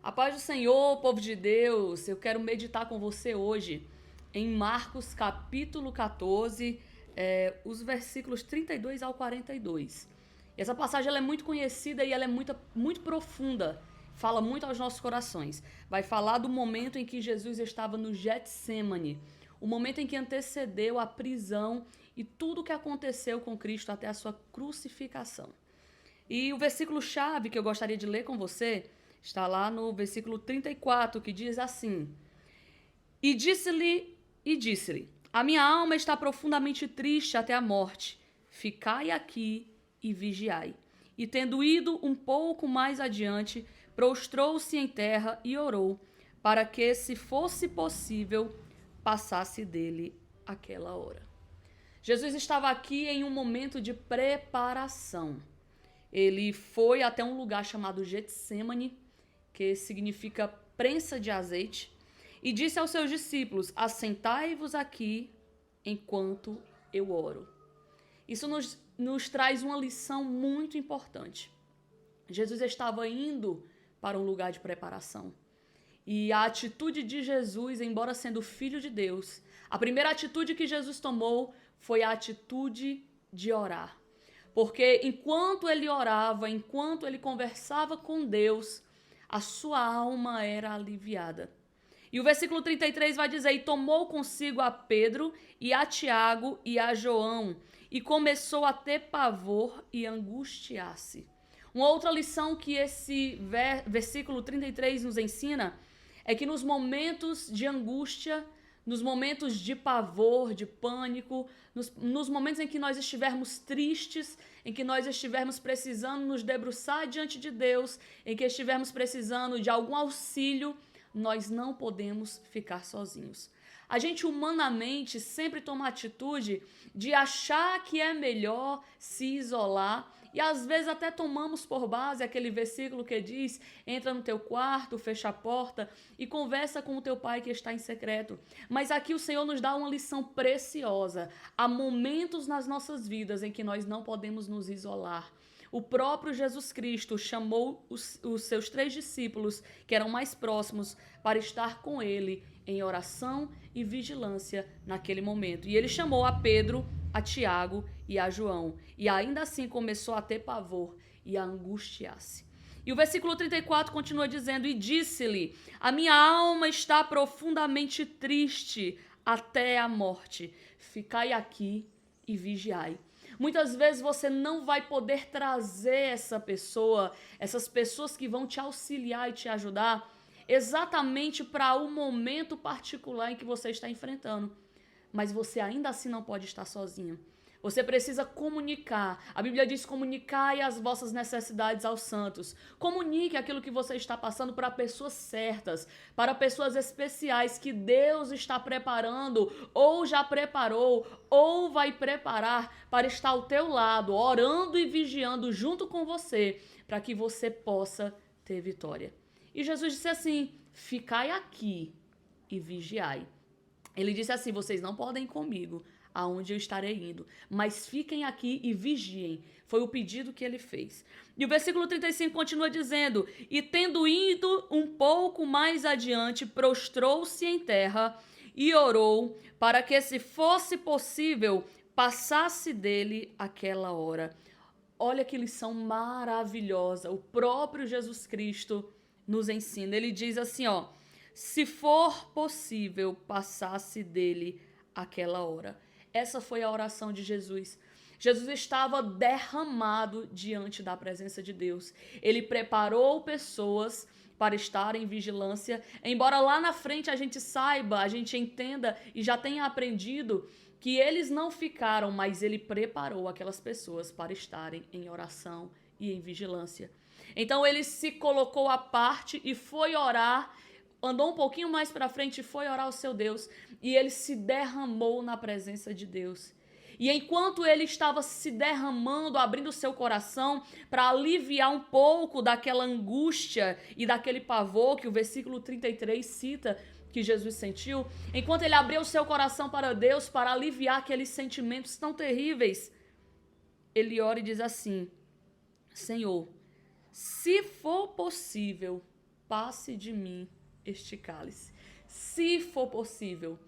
A paz do Senhor, povo de Deus, eu quero meditar com você hoje em Marcos capítulo 14, os versículos 32 ao 42. Essa passagem ela é muito conhecida e ela é muito profunda, fala muito aos nossos corações. Vai falar do momento em que Jesus estava no Getsêmani, o momento em que antecedeu a prisão e tudo o que aconteceu com Cristo até a sua crucificação. E o versículo-chave que eu gostaria de ler com você está lá no versículo 34, que diz assim: E disse-lhe, a minha alma está profundamente triste até a morte. Ficai aqui e vigiai. E tendo ido um pouco mais adiante, prostrou-se em terra e orou, para que, se fosse possível, passasse dele aquela hora. Jesus estava aqui em um momento de preparação. Ele foi até um lugar chamado Getsêmani, que significa prensa de azeite, e disse aos seus discípulos: assentai-vos aqui enquanto eu oro. Isso nos traz uma lição muito importante. Jesus estava indo para um lugar de preparação. E a atitude de Jesus, embora sendo filho de Deus, a primeira atitude que Jesus tomou foi a atitude de orar. Porque enquanto ele orava, enquanto ele conversava com Deus, a sua alma era aliviada. E o versículo 33 vai dizer: E tomou consigo a Pedro e a Tiago e a João, e começou a ter pavor e angustiar-se. Uma outra lição que esse versículo 33 nos ensina é que nos momentos de angústia, nos momentos de pavor, de pânico, nos momentos em que nós estivermos tristes, em que nós estivermos precisando nos debruçar diante de Deus, em que estivermos precisando de algum auxílio, nós não podemos ficar sozinhos. A gente humanamente sempre toma a atitude de achar que é melhor se isolar, e às vezes até tomamos por base aquele versículo que diz: entra no teu quarto, fecha a porta e conversa com o teu pai que está em secreto. Mas aqui o Senhor nos dá uma lição preciosa. Há momentos nas nossas vidas em que nós não podemos nos isolar. O próprio Jesus Cristo chamou os seus 3 discípulos, que eram mais próximos, para estar com ele em oração e vigilância naquele momento. E ele chamou a Pedro, a Tiago e a João. E ainda assim começou a ter pavor e a angustiar-se. E o versículo 34 continua dizendo: E disse-lhe, a minha alma está profundamente triste até a morte. Ficai aqui e vigiai. Muitas vezes você não vai poder trazer essas pessoas que vão te auxiliar e te ajudar, exatamente para o momento particular em que você está enfrentando. Mas você ainda assim não pode estar sozinho. Você precisa comunicar. A Bíblia diz: comunicai as vossas necessidades aos santos. Comunique aquilo que você está passando para pessoas certas, para pessoas especiais que Deus está preparando, ou já preparou, ou vai preparar para estar ao teu lado, orando e vigiando junto com você, para que você possa ter vitória. E Jesus disse assim: ficai aqui e vigiai. Ele disse assim: vocês não podem ir comigo aonde eu estarei indo, mas fiquem aqui e vigiem. Foi o pedido que ele fez. E o versículo 35 continua dizendo: E tendo ido um pouco mais adiante, prostrou-se em terra e orou, para que, se fosse possível, passasse dele aquela hora. Olha que lição maravilhosa. O próprio Jesus Cristo nos ensina. Ele diz assim, ó: se for possível, passasse dele aquela hora. Essa foi a oração de Jesus. Jesus estava derramado diante da presença de Deus. Ele preparou pessoas para estar em vigilância, embora lá na frente a gente saiba, a gente entenda e já tenha aprendido que eles não ficaram, mas ele preparou aquelas pessoas para estarem em oração e em vigilância. Então ele se colocou à parte e foi orar, andou um pouquinho mais para frente e foi orar ao seu Deus, e ele se derramou na presença de Deus. E enquanto ele estava se derramando, abrindo o seu coração para aliviar um pouco daquela angústia e daquele pavor que o versículo 33 cita que Jesus sentiu, enquanto ele abriu o seu coração para Deus, para aliviar aqueles sentimentos tão terríveis, ele ora e diz assim: Senhor, se for possível, passe de mim este cálice. Se for possível.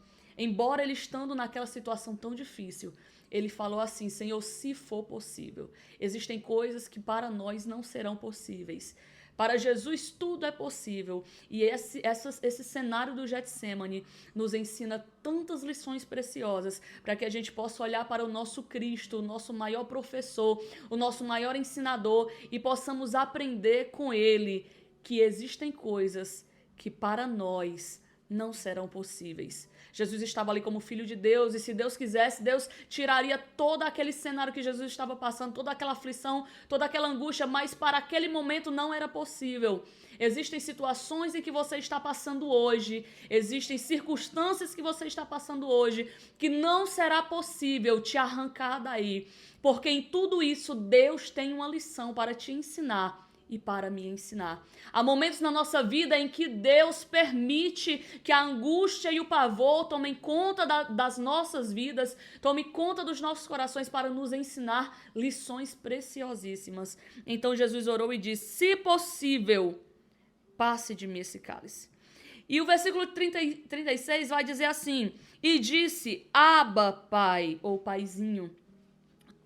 Embora ele estando naquela situação tão difícil, ele falou assim: Senhor, se for possível. Existem coisas que para nós não serão possíveis. Para Jesus tudo é possível. E esse cenário do Getsemane nos ensina tantas lições preciosas para que a gente possa olhar para o nosso Cristo, o nosso maior professor, o nosso maior ensinador, e possamos aprender com ele que existem coisas que para nós não serão possíveis. Jesus estava ali como filho de Deus, e se Deus quisesse, Deus tiraria todo aquele cenário que Jesus estava passando, toda aquela aflição, toda aquela angústia, mas para aquele momento não era possível. Existem situações em que você está passando hoje, existem circunstâncias que você está passando hoje, que não será possível te arrancar daí, porque em tudo isso Deus tem uma lição para te ensinar e para me ensinar. Há momentos na nossa vida em que Deus permite que a angústia e o pavor tomem conta das nossas vidas, tomem conta dos nossos corações para nos ensinar lições preciosíssimas. Então Jesus orou e disse: se possível, passe de mim esse cálice. E o versículo 36 vai dizer assim: e disse, Abba, Pai, ou Paizinho,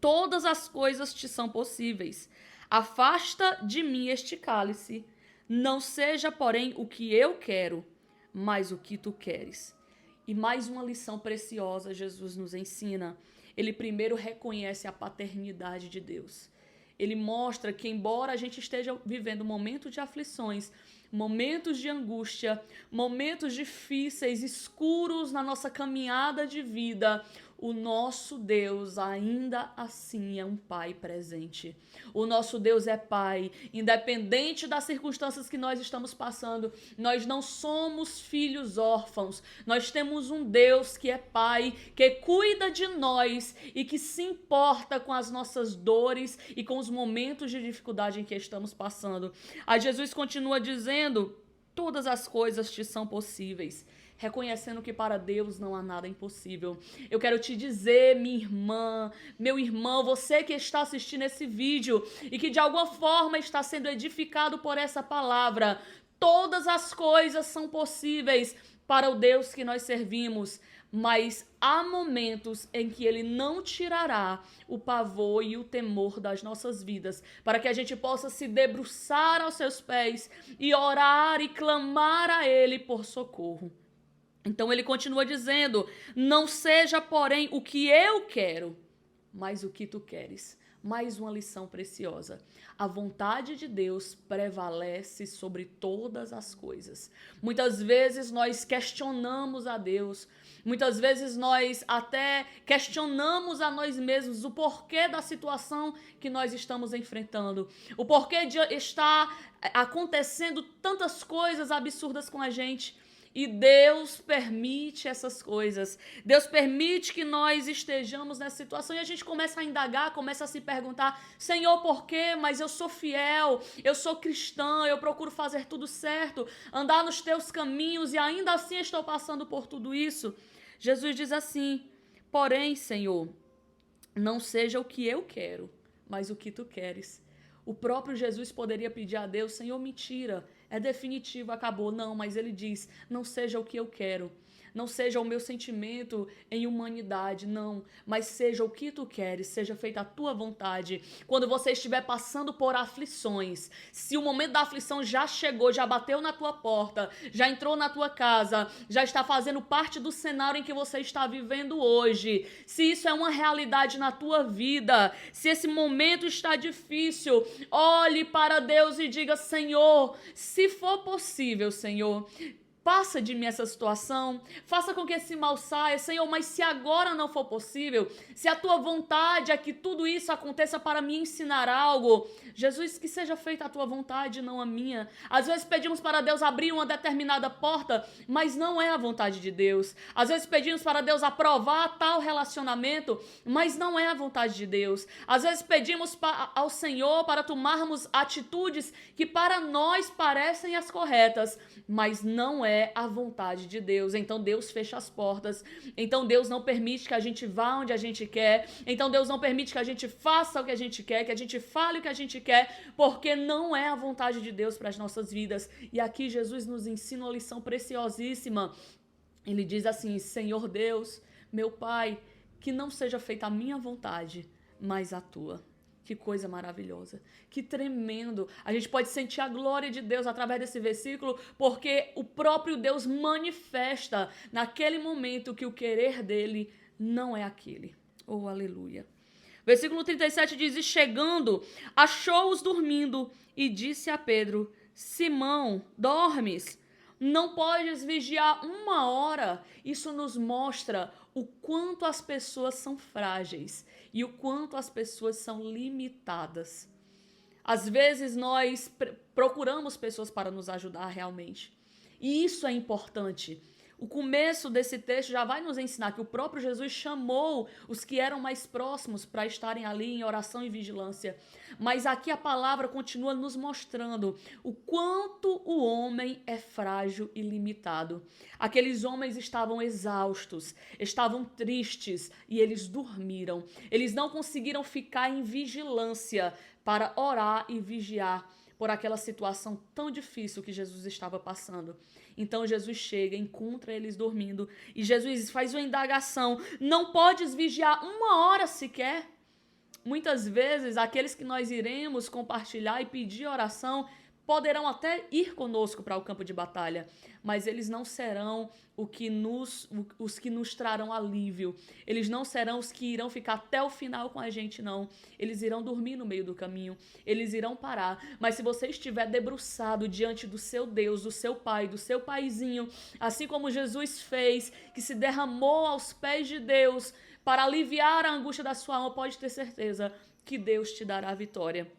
todas as coisas te são possíveis. Afasta de mim este cálice, não seja, porém, o que eu quero, mas o que tu queres. E mais uma lição preciosa Jesus nos ensina. Ele primeiro reconhece a paternidade de Deus. Ele mostra que, embora a gente esteja vivendo momentos de aflições, momentos de angústia, momentos difíceis, escuros na nossa caminhada de vida, o nosso Deus ainda assim é um Pai presente. O nosso Deus é Pai, independente das circunstâncias que nós estamos passando. Nós não somos filhos órfãos. Nós temos um Deus que é Pai, que cuida de nós e que se importa com as nossas dores e com os momentos de dificuldade em que estamos passando. Aí Jesus continua dizendo: todas as coisas te são possíveis. Reconhecendo que para Deus não há nada impossível. Eu quero te dizer, minha irmã, meu irmão, você que está assistindo esse vídeo e que de alguma forma está sendo edificado por essa palavra, todas as coisas são possíveis para o Deus que nós servimos, mas há momentos em que Ele não tirará o pavor e o temor das nossas vidas, para que a gente possa se debruçar aos seus pés e orar e clamar a Ele por socorro. Então ele continua dizendo: não seja, porém, o que eu quero, mas o que tu queres. Mais uma lição preciosa. A vontade de Deus prevalece sobre todas as coisas. Muitas vezes nós questionamos a Deus, muitas vezes nós até questionamos a nós mesmos o porquê da situação que nós estamos enfrentando, o porquê de estar acontecendo tantas coisas absurdas com a gente. E Deus permite essas coisas. Deus permite que nós estejamos nessa situação e a gente começa a indagar, começa a se perguntar: Senhor, por quê? Mas eu sou fiel, eu sou cristã, eu procuro fazer tudo certo, andar nos teus caminhos e ainda assim estou passando por tudo isso. Jesus diz assim: porém, Senhor, não seja o que eu quero, mas o que tu queres. O próprio Jesus poderia pedir a Deus: Senhor, me tira, é definitivo, acabou. Não, mas ele diz: não seja o que eu quero, não seja o meu sentimento em humanidade, não, mas seja o que tu queres, seja feita a tua vontade. Quando você estiver passando por aflições, se o momento da aflição já chegou, já bateu na tua porta, já entrou na tua casa, já está fazendo parte do cenário em que você está vivendo hoje, se isso é uma realidade na tua vida, se esse momento está difícil, olhe para Deus e diga: Senhor, se for possível, Senhor, passa de mim essa situação, faça com que esse mal saia, Senhor, mas se agora não for possível, se a tua vontade é que tudo isso aconteça para me ensinar algo, Jesus, que seja feita a tua vontade, não a minha. Às vezes pedimos para Deus abrir uma determinada porta, mas não é a vontade de Deus. Às vezes pedimos para Deus aprovar tal relacionamento, mas não é a vontade de Deus. Às vezes pedimos ao Senhor para tomarmos atitudes que para nós parecem as corretas, mas não é é a vontade de Deus. Então Deus fecha as portas. Então Deus não permite que a gente vá onde a gente quer. Então Deus não permite que a gente faça o que a gente quer, que a gente fale o que a gente quer, porque não é a vontade de Deus para as nossas vidas. E aqui Jesus nos ensina uma lição preciosíssima. Ele diz assim: Senhor Deus, meu Pai, que não seja feita a minha vontade, mas a tua. Que coisa maravilhosa, que tremendo. A gente pode sentir a glória de Deus através desse versículo, porque o próprio Deus manifesta naquele momento que o querer dele não é aquele. Oh, aleluia. Versículo 37 diz: E chegando, achou-os dormindo e disse a Pedro: Simão, dormes? Não podes vigiar 1 hora? Isso nos mostra o quanto as pessoas são frágeis e o quanto as pessoas são limitadas. Às vezes nós procuramos pessoas para nos ajudar realmente. E isso é importante. O começo desse texto já vai nos ensinar que o próprio Jesus chamou os que eram mais próximos para estarem ali em oração e vigilância. Mas aqui a palavra continua nos mostrando o quanto o homem é frágil e limitado. Aqueles homens estavam exaustos, estavam tristes e eles dormiram. Eles não conseguiram ficar em vigilância para orar e vigiar por aquela situação tão difícil que Jesus estava passando. Então Jesus chega, encontra eles dormindo e Jesus faz uma indagação: não podes vigiar 1 hora sequer? Muitas vezes aqueles que nós iremos compartilhar e pedir oração poderão até ir conosco para o campo de batalha, mas eles não serão os que nos trarão alívio. Eles não serão os que irão ficar até o final com a gente, não. Eles irão dormir no meio do caminho, eles irão parar. Mas se você estiver debruçado diante do seu Deus, do seu Pai, do seu paizinho, assim como Jesus fez, que se derramou aos pés de Deus para aliviar a angústia da sua alma, pode ter certeza que Deus te dará a vitória.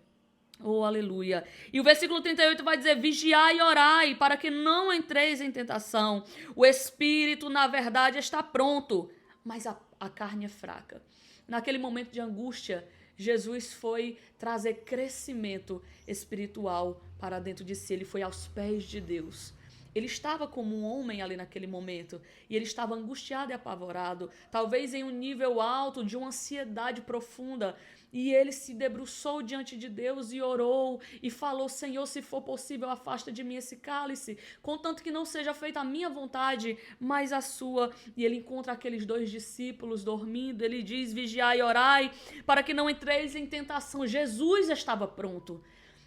Oh, aleluia. E o versículo 38 vai dizer: vigiai e orai, para que não entreis em tentação. O espírito, na verdade, está pronto, mas a carne é fraca. Naquele momento de angústia, Jesus foi trazer crescimento espiritual para dentro de si. Ele foi aos pés de Deus. Ele estava como um homem ali naquele momento, e ele estava angustiado e apavorado, talvez em um nível alto de uma ansiedade profunda, e ele se debruçou diante de Deus e orou e falou: Senhor, se for possível, afasta de mim esse cálice, contanto que não seja feita a minha vontade, mas a sua. E ele encontra aqueles 2 discípulos dormindo. Ele diz: vigiai e orai, para que não entreis em tentação. Jesus estava pronto.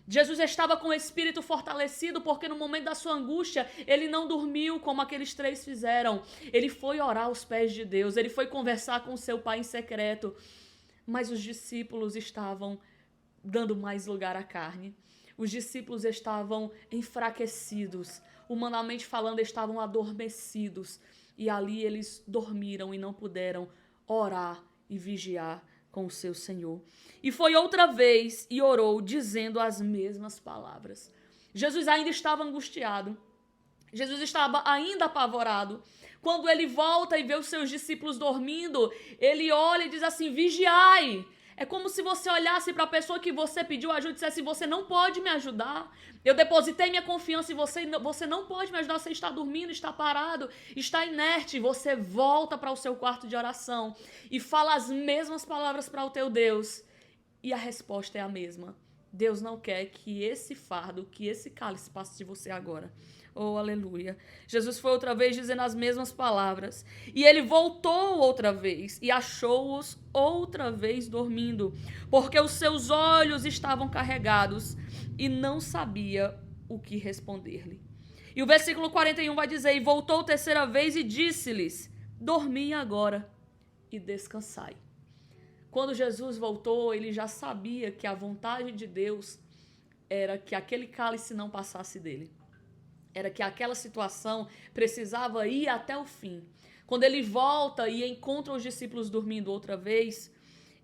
Jesus estava com o espírito fortalecido, porque no momento da sua angústia, ele não dormiu como aqueles 3 fizeram. Ele foi orar aos pés de Deus, ele foi conversar com o seu Pai em secreto. Mas os discípulos estavam dando mais lugar à carne. Os discípulos estavam enfraquecidos, humanamente falando, estavam adormecidos. E ali eles dormiram e não puderam orar e vigiar com o seu Senhor. E foi outra vez e orou, dizendo as mesmas palavras. Jesus ainda estava angustiado. Jesus estava ainda apavorado. Quando ele volta e vê os seus discípulos dormindo, ele olha e diz assim: vigiai. É como se você olhasse para a pessoa que você pediu ajuda e dissesse: você não pode me ajudar. Eu depositei minha confiança em você, você não pode me ajudar. Você está dormindo, está parado, está inerte. Você volta para o seu quarto de oração e fala as mesmas palavras para o teu Deus. E a resposta é a mesma. Deus não quer que esse fardo, que esse cálice passe de você agora. Oh, aleluia. Jesus foi outra vez dizendo as mesmas palavras. E ele voltou outra vez e achou-os outra vez dormindo, porque os seus olhos estavam carregados e não sabia o que responder-lhe. E o versículo 41 vai dizer: e voltou terceira vez e disse-lhes: dormi agora e descansai. Quando Jesus voltou, ele já sabia que a vontade de Deus era que aquele cálice não passasse dele. Era que aquela situação precisava ir até o fim. Quando ele volta e encontra os discípulos dormindo outra vez,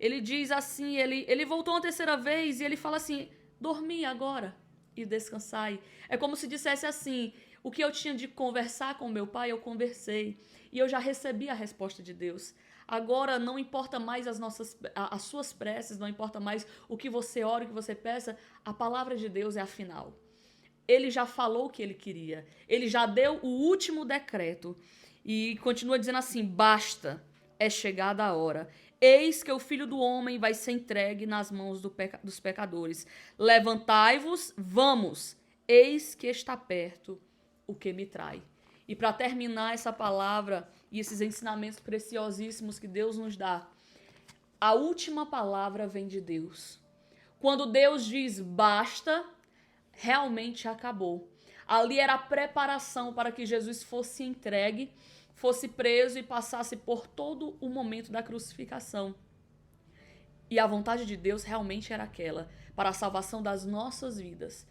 ele diz assim, ele voltou uma terceira vez e ele fala assim: dormi agora e descansai. É como se dissesse assim: o que eu tinha de conversar com meu pai, eu conversei. E eu já recebi a resposta de Deus. Agora não importa mais as suas preces, não importa mais o que você ora, o que você peça, a palavra de Deus é a final. ele já falou o que ele queria. Ele já deu o último decreto. E continua dizendo assim: basta, é chegada a hora. Eis que o Filho do Homem vai ser entregue nas mãos dos pecadores. Levantai-vos, vamos. Eis que está perto o que me trai. E para terminar essa palavra e esses ensinamentos preciosíssimos que Deus nos dá, a última palavra vem de Deus. Quando Deus diz basta, realmente acabou. Ali era a preparação para que Jesus fosse entregue, fosse preso e passasse por todo o momento da crucificação. E a vontade de Deus realmente era aquela, para a salvação das nossas vidas.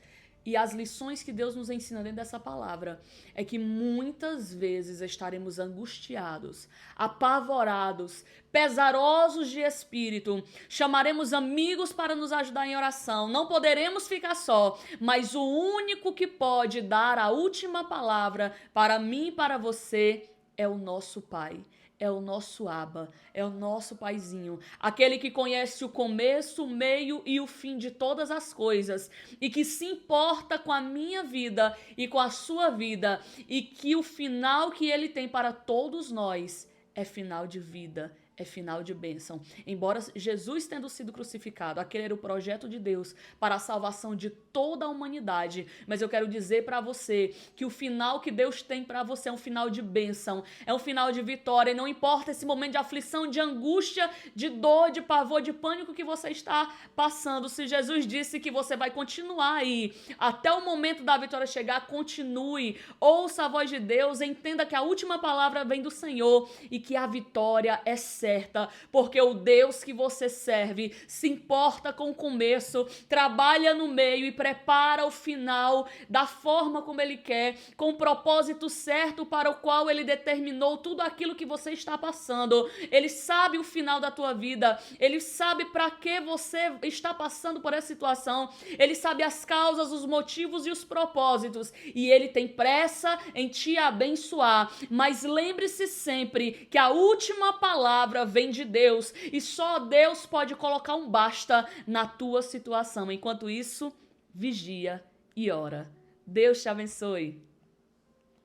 E as lições que Deus nos ensina dentro dessa palavra é que muitas vezes estaremos angustiados, apavorados, pesarosos de espírito, chamaremos amigos para nos ajudar em oração, não poderemos ficar só, mas o único que pode dar a última palavra para mim e para você é o nosso Pai. É o nosso Abba, é o nosso Paizinho, aquele que conhece o começo, o meio e o fim de todas as coisas e que se importa com a minha vida e com a sua vida e que o final que ele tem para todos nós é final de vida, é final de bênção. Embora Jesus tendo sido crucificado, aquele era o projeto de Deus para a salvação de toda a humanidade. Mas eu quero dizer para você que o final que Deus tem para você é um final de bênção, é um final de vitória. E não importa esse momento de aflição, de angústia, de dor, de pavor, de pânico que você está passando. Se Jesus disse que você vai continuar aí até o momento da vitória chegar, continue. Ouça a voz de Deus, entenda que a última palavra vem do Senhor e que a vitória é certa, porque o Deus que você serve se importa com o começo, trabalha no meio e prepara o final da forma como Ele quer, com o propósito certo para o qual Ele determinou tudo aquilo que você está passando. Ele sabe o final da tua vida, Ele sabe para que você está passando por essa situação, Ele sabe as causas, os motivos e os propósitos, e Ele tem pressa em te abençoar. Mas lembre-se sempre que a última palavra vem de Deus e só Deus pode colocar um basta na tua situação. Enquanto isso, vigia e ora. Deus te abençoe.